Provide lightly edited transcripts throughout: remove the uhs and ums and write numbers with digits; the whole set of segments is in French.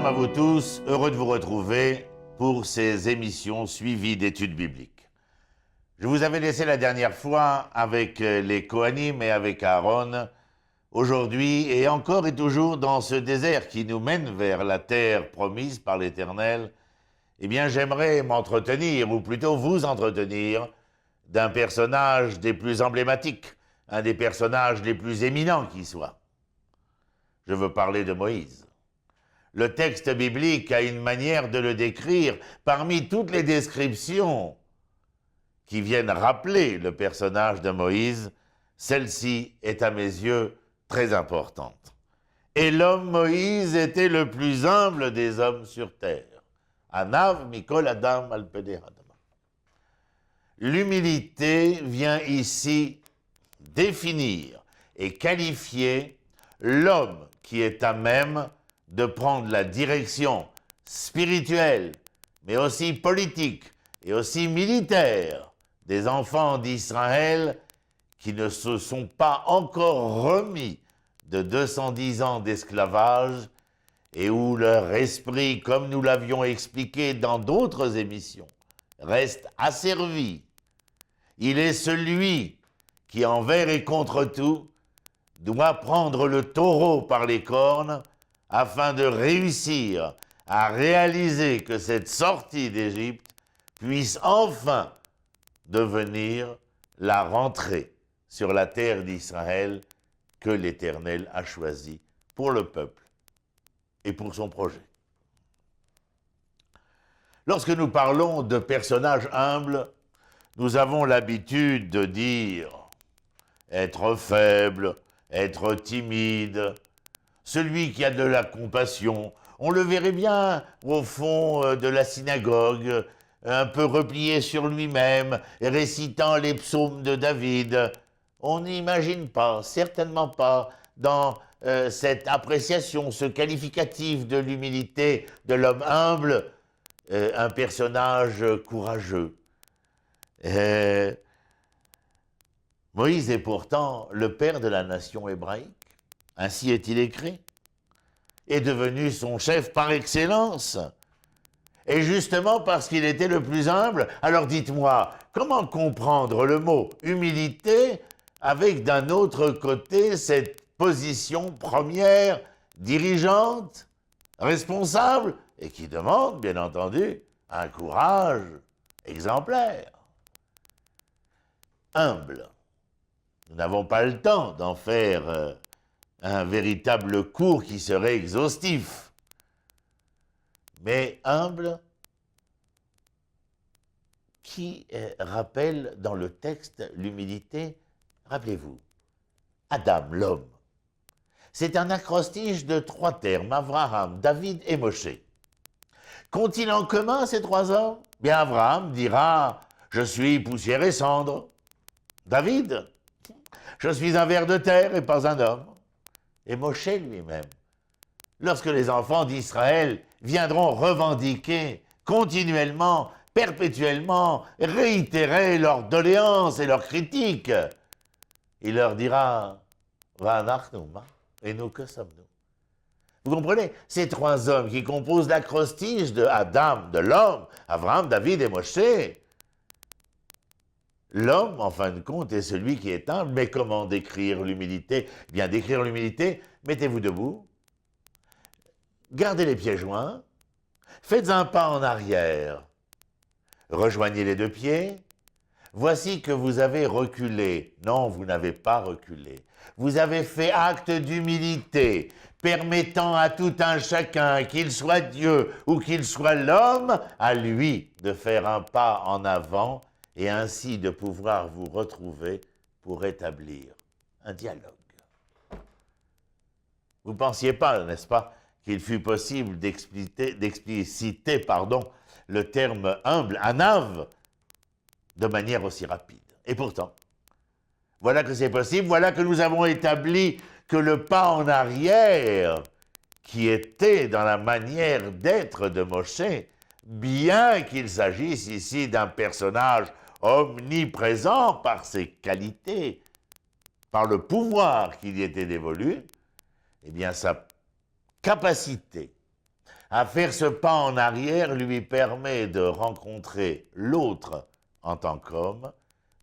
Shalom à vous tous, heureux de vous retrouver pour ces émissions suivies d'études bibliques. Je vous avais laissé la dernière fois avec les Kohanim et avec Aaron. Aujourd'hui et encore et toujours dans ce désert qui nous mène vers la terre promise par l'Éternel, eh bien j'aimerais m'entretenir, ou plutôt vous entretenir, d'un personnage des plus emblématiques, un des personnages les plus éminents qui soit. Je veux parler de Moïse. Le texte biblique a une manière de le décrire. Parmi toutes les descriptions qui viennent rappeler le personnage de Moïse, celle-ci est à mes yeux très importante. Et l'homme Moïse était le plus humble des hommes sur terre. Anav mikol adam al peder adama. L'humilité vient ici définir et qualifier l'homme qui est à même de prendre la direction spirituelle, mais aussi politique et aussi militaire des enfants d'Israël qui ne se sont pas encore remis de 210 ans d'esclavage et où leur esprit, comme nous l'avions expliqué dans d'autres émissions, reste asservi. Il est celui qui, envers et contre tout, doit prendre le taureau par les cornes afin de réussir à réaliser que cette sortie d'Égypte puisse enfin devenir la rentrée sur la terre d'Israël que l'Éternel a choisie pour le peuple et pour son projet. Lorsque nous parlons de personnages humbles, nous avons l'habitude de dire être faible, être timide, celui qui a de la compassion. On le verrait bien au fond de la synagogue, un peu replié sur lui-même, récitant les psaumes de David. On n'imagine pas, certainement pas, dans cette appréciation, ce qualificatif de l'humilité de l'homme humble, un personnage courageux. Moïse est pourtant le père de la nation hébraïque, ainsi est-il écrit, est devenu son chef par excellence. Et justement parce qu'il était le plus humble, alors dites-moi, comment comprendre le mot humilité avec d'un autre côté cette position première, dirigeante, responsable, et qui demande, bien entendu, un courage exemplaire. Humble. Nous n'avons pas le temps d'en faire un véritable cours qui serait exhaustif. Mais humble, qui rappelle dans le texte l'humilité, rappelez-vous, Adam, l'homme. C'est un acrostiche de 3 termes, Abraham, David et Moshe. Qu'ont-ils en commun ces 3 hommes? Bien, Abraham dira « Je suis poussière et cendre ». David, « Je suis un ver de terre et pas un homme ». Et Moshe lui-même, lorsque les enfants d'Israël viendront revendiquer continuellement, perpétuellement, réitérer leurs doléances et leurs critiques, il leur dira « Va'anachnu, et nous, que sommes-nous » Vous comprenez? Ces 3 hommes qui composent l'acrostiche de Adam, de l'homme, Abraham, David et Moshe. L'homme, en fin de compte, est celui qui est humble. Mais comment décrire l'humilité? Bien, décrire l'humilité, mettez-vous debout, gardez les pieds joints, faites un pas en arrière, rejoignez les 2 pieds. Voici que vous avez reculé. Non, vous n'avez pas reculé. Vous avez fait acte d'humilité, permettant à tout un chacun, qu'il soit Dieu ou qu'il soit l'homme, à lui de faire un pas en avant et ainsi de pouvoir vous retrouver pour établir un dialogue. Vous ne pensiez pas, n'est-ce pas, qu'il fût possible d'expliciter le terme humble, anav, de manière aussi rapide. Et pourtant, voilà que c'est possible, voilà que nous avons établi que le pas en arrière, qui était dans la manière d'être de Moshe, bien qu'il s'agisse ici d'un personnage omniprésent par ses qualités, par le pouvoir qui lui était dévolu, eh bien sa capacité À faire ce pas en arrière lui permet de rencontrer l'autre en tant qu'homme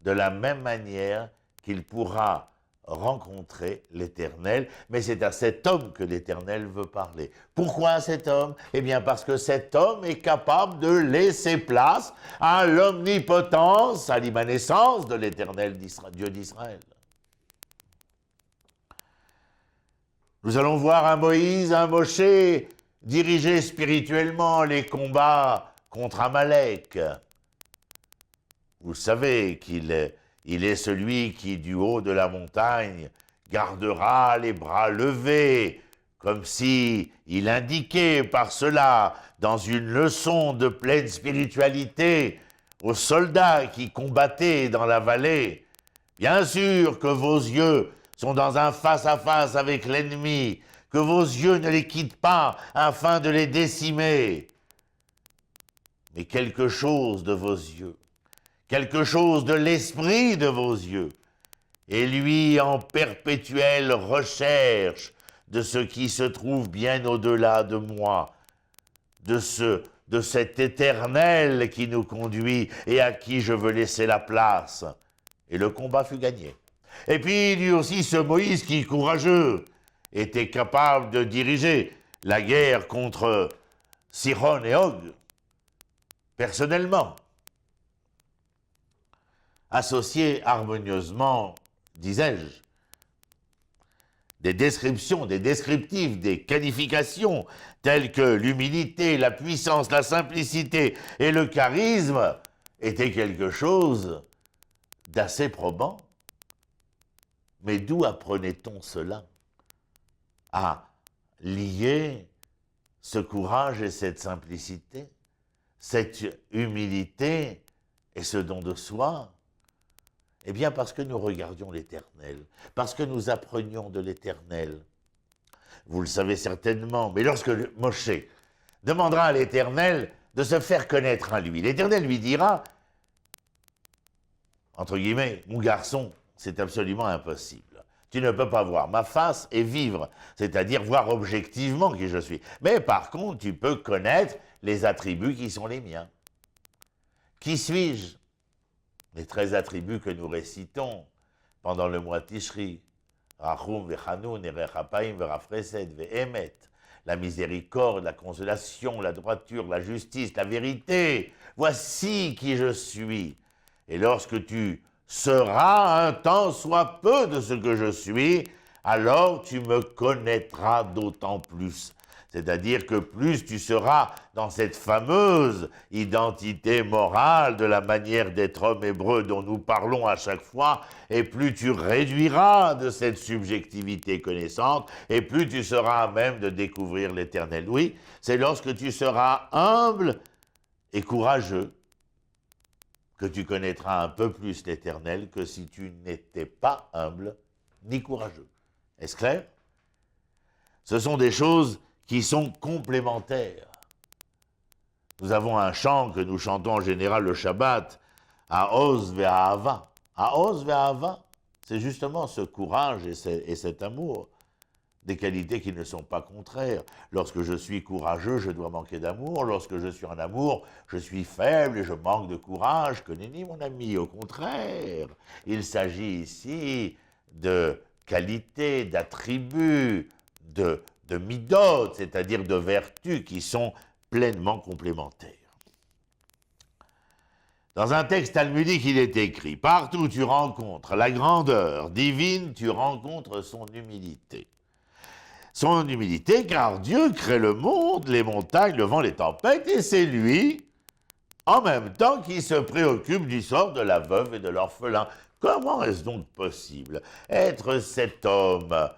de la même manière qu'il pourra rencontrer l'Éternel, mais c'est à cet homme que l'Éternel veut parler. Pourquoi à cet homme? Eh bien parce que cet homme est capable de laisser place à l'omnipotence, à l'immanence de l'Éternel Dieu d'Israël. Nous allons voir un Moïse, un Moshe diriger spirituellement les combats contre Amalek. Vous savez qu'il est celui qui, du haut de la montagne, gardera les bras levés, comme si il indiquait par cela, dans une leçon de pleine spiritualité, aux soldats qui combattaient dans la vallée. Bien sûr que vos yeux sont dans un face-à-face avec l'ennemi, que vos yeux ne les quittent pas afin de les décimer. Mais quelque chose de vos yeux, quelque chose de l'esprit de vos yeux, et lui en perpétuelle recherche de ce qui se trouve bien au-delà de moi, de cet éternel qui nous conduit et à qui je veux laisser la place. Et le combat fut gagné. Et puis lui aussi, ce Moïse qui, courageux, était capable de diriger la guerre contre Sihon et Og, personnellement, associé harmonieusement, disais-je, des descriptions, des descriptifs, des qualifications telles que l'humilité, la puissance, la simplicité et le charisme étaient quelque chose d'assez probant. Mais d'où apprenait-on cela? À lier ce courage et cette simplicité, cette humilité et ce don de soi? Eh bien, parce que nous regardions l'Éternel, parce que nous apprenions de l'Éternel. Vous le savez certainement, mais lorsque Moshe demandera à l'Éternel de se faire connaître à lui, l'Éternel lui dira, entre guillemets, mon garçon, c'est absolument impossible. Tu ne peux pas voir ma face et vivre, c'est-à-dire voir objectivement qui je suis. Mais par contre, tu peux connaître les attributs qui sont les miens. Qui suis-je? Les 13 attributs que nous récitons pendant le mois Tishri. Rachum, Vechanoun, Erechapaim, Verafresed, Vehemet. La miséricorde, la consolation, la droiture, la justice, la vérité. Voici qui je suis. Et lorsque tu seras un tant soit peu de ce que je suis, alors tu me connaîtras d'autant plus. C'est-à-dire que plus tu seras dans cette fameuse identité morale de la manière d'être homme hébreu dont nous parlons à chaque fois, et plus tu réduiras de cette subjectivité connaissante, et plus tu seras à même de découvrir l'Éternel. Oui, c'est lorsque tu seras humble et courageux que tu connaîtras un peu plus l'Éternel que si tu n'étais pas humble ni courageux. Est-ce clair? Ce sont des choses qui sont complémentaires. Nous avons un chant que nous chantons en général le Shabbat, Aoz ve'ahava. Aoz ve'ahava, c'est justement ce courage et cet amour, des qualités qui ne sont pas contraires. Lorsque je suis courageux, je dois manquer d'amour. Lorsque je suis en amour, je suis faible et je manque de courage. Que nenni, mon ami, au contraire. Il s'agit ici de qualités, d'attributs, de midot, c'est-à-dire de vertus qui sont pleinement complémentaires. Dans un texte talmudique, il est écrit « Partout tu rencontres la grandeur divine, tu rencontres son humilité. » Son humilité, car Dieu crée le monde, les montagnes, le vent, les tempêtes, et c'est lui, en même temps, qui se préoccupe du sort de la veuve et de l'orphelin. Comment est-ce donc possible? Être cet homme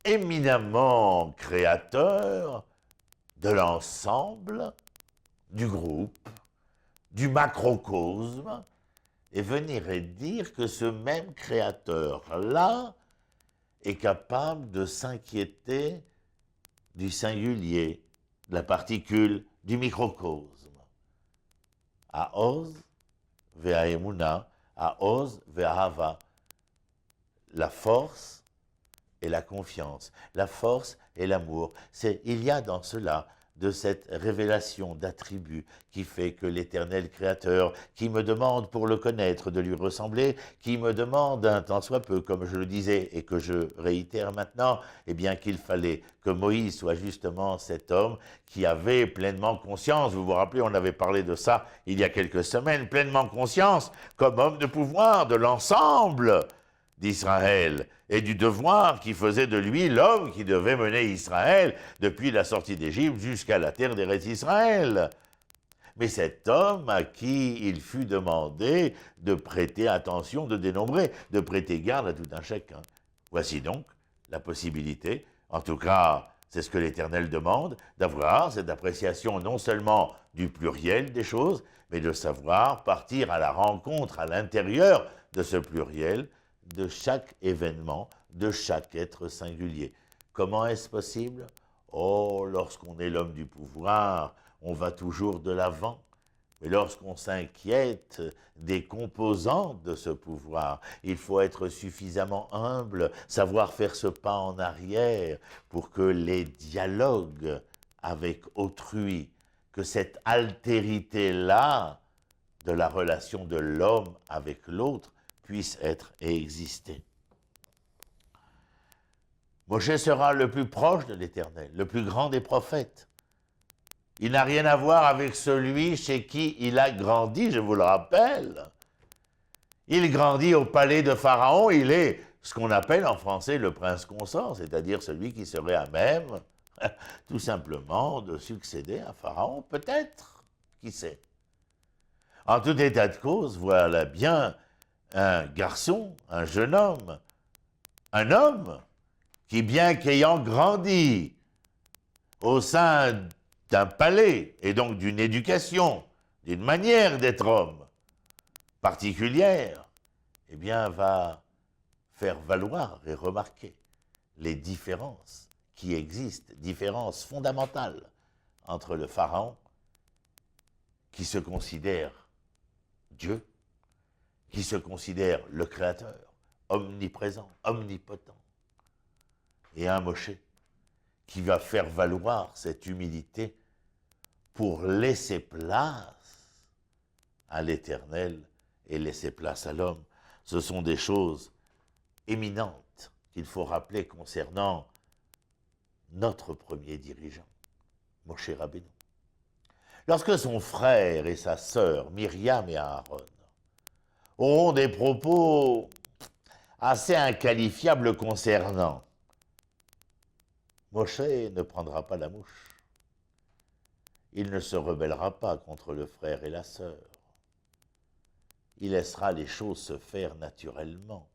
éminemment créateur de l'ensemble, du groupe, du macrocosme, et venir et dire que ce même créateur-là est capable de s'inquiéter du singulier, de la particule, du microcosme. Aoz ve'aemuna, Aoz ve'ahava. La force et la confiance, la force et l'amour. Il y a dans cela de cette révélation d'attributs qui fait que l'Éternel Créateur, qui me demande pour le connaître de lui ressembler, qui me demande un tant soit peu, comme je le disais et que je réitère maintenant, eh bien qu'il fallait que Moïse soit justement cet homme qui avait pleinement conscience, vous vous rappelez, on avait parlé de ça il y a quelques semaines, pleinement conscience comme homme de pouvoir de l'ensemble d'Israël et du devoir qui faisait de lui l'homme qui devait mener Israël depuis la sortie d'Égypte jusqu'à la terre d'Eretz Israël. Mais cet homme à qui il fut demandé de prêter attention, de dénombrer, de prêter garde à tout un chacun. Voici donc la possibilité, en tout cas c'est ce que l'Éternel demande, d'avoir cette appréciation non seulement du pluriel des choses, mais de savoir partir à la rencontre à l'intérieur de ce pluriel, de chaque événement, de chaque être singulier. Comment est-ce possible? Oh, lorsqu'on est l'homme du pouvoir, on va toujours de l'avant. Mais lorsqu'on s'inquiète des composantes de ce pouvoir, il faut être suffisamment humble, savoir faire ce pas en arrière pour que les dialogues avec autrui, que cette altérité-là de la relation de l'homme avec l'autre puisse être et exister. Moshe sera le plus proche de l'Éternel, le plus grand des prophètes. Il n'a rien à voir avec celui chez qui il a grandi, je vous le rappelle. Il grandit au palais de Pharaon, il est ce qu'on appelle en français le prince consort, c'est-à-dire celui qui serait à même, tout simplement, de succéder à Pharaon, peut-être, qui sait. En tout état de cause, voilà bien un garçon, un jeune homme, un homme qui, bien qu'ayant grandi au sein d'un palais et donc d'une éducation, d'une manière d'être homme particulière, eh bien va faire valoir et remarquer les différences qui existent, différences fondamentales entre le pharaon qui se considère Dieu, qui se considère le Créateur, omniprésent, omnipotent, et un Moshe qui va faire valoir cette humilité pour laisser place à l'Éternel et laisser place à l'homme. Ce sont des choses éminentes qu'il faut rappeler concernant notre premier dirigeant, Moshe Rabbeinu. Lorsque son frère et sa sœur, Myriam et Aaron, auront des propos assez inqualifiables concernant, Moshe ne prendra pas la mouche. Il ne se rebellera pas contre le frère et la sœur. Il laissera les choses se faire naturellement.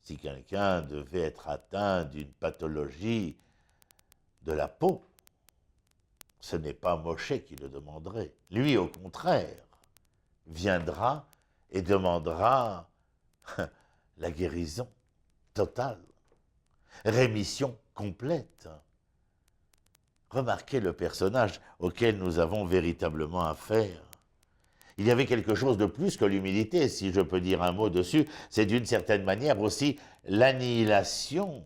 Si quelqu'un devait être atteint d'une pathologie de la peau, ce n'est pas Moshe qui le demanderait. Lui, au contraire, viendra et demandera la guérison totale, rémission complète. Remarquez le personnage auquel nous avons véritablement affaire. Il y avait quelque chose de plus que l'humilité, si je peux dire un mot dessus. C'est d'une certaine manière aussi l'annihilation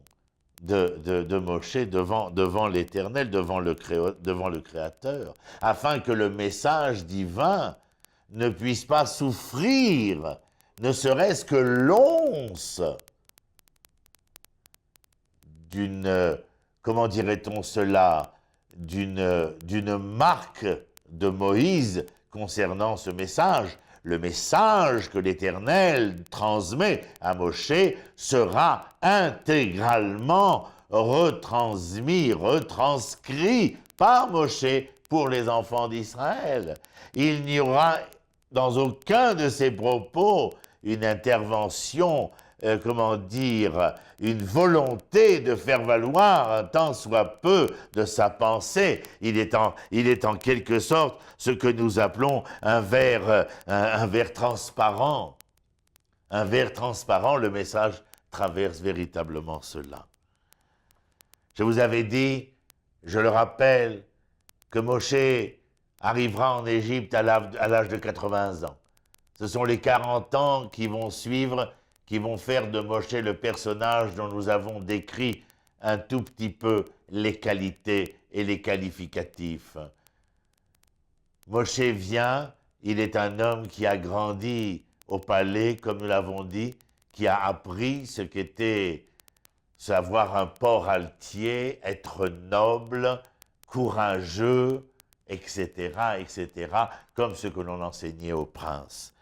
de Moshe devant l'Éternel, devant le Créateur, afin que le message divin ne puisse pas souffrir, ne serait-ce que l'once d'une, comment dirait-on cela, d'une marque de Moïse concernant ce message. Le message que l'Éternel transmet à Moshe sera intégralement retransmis, retranscrit par Moshe pour les enfants d'Israël. Il n'y aura dans aucun de ses propos une intervention, comment dire, une volonté de faire valoir un tant soit peu de sa pensée. Il est en quelque sorte ce que nous appelons un verre transparent. Un verre transparent, le message traverse véritablement cela. Je vous avais dit, je le rappelle, que Moshe arrivera en Égypte à l'âge de 80 ans. Ce sont les 40 ans qui vont suivre, qui vont faire de Moshe le personnage dont nous avons décrit un tout petit peu les qualités et les qualificatifs. Moshe vient, il est un homme qui a grandi au palais, comme nous l'avons dit, qui a appris ce qu'était savoir un port altier, être noble, courageux, etc., etc., comme ce que l'on enseignait aux princes.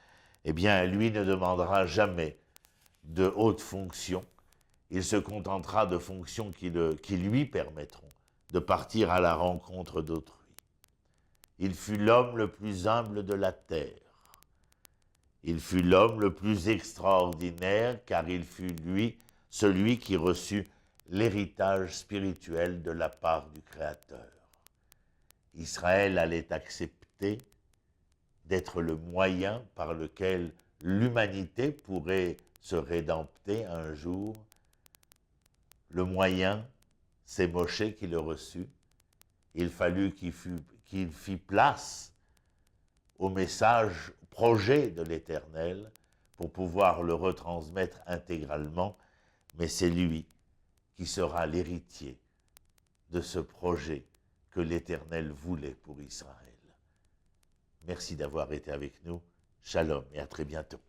Eh bien, lui ne demandera jamais de hautes fonctions. Il se contentera de fonctions qui lui permettront de partir à la rencontre d'autrui. Il fut l'homme le plus humble de la terre. Il fut l'homme le plus extraordinaire, car il fut lui, celui qui reçut l'héritage spirituel de la part du Créateur. Israël allait accepter d'être le moyen par lequel l'humanité pourrait se rédempter un jour. Le moyen, c'est Moshe qui le reçut. Il fallut qu'il fit place au message, au projet de l'Éternel pour pouvoir le retransmettre intégralement, mais c'est lui qui sera l'héritier de ce projet que l'Éternel voulait pour Israël. Merci d'avoir été avec nous. Shalom et à très bientôt.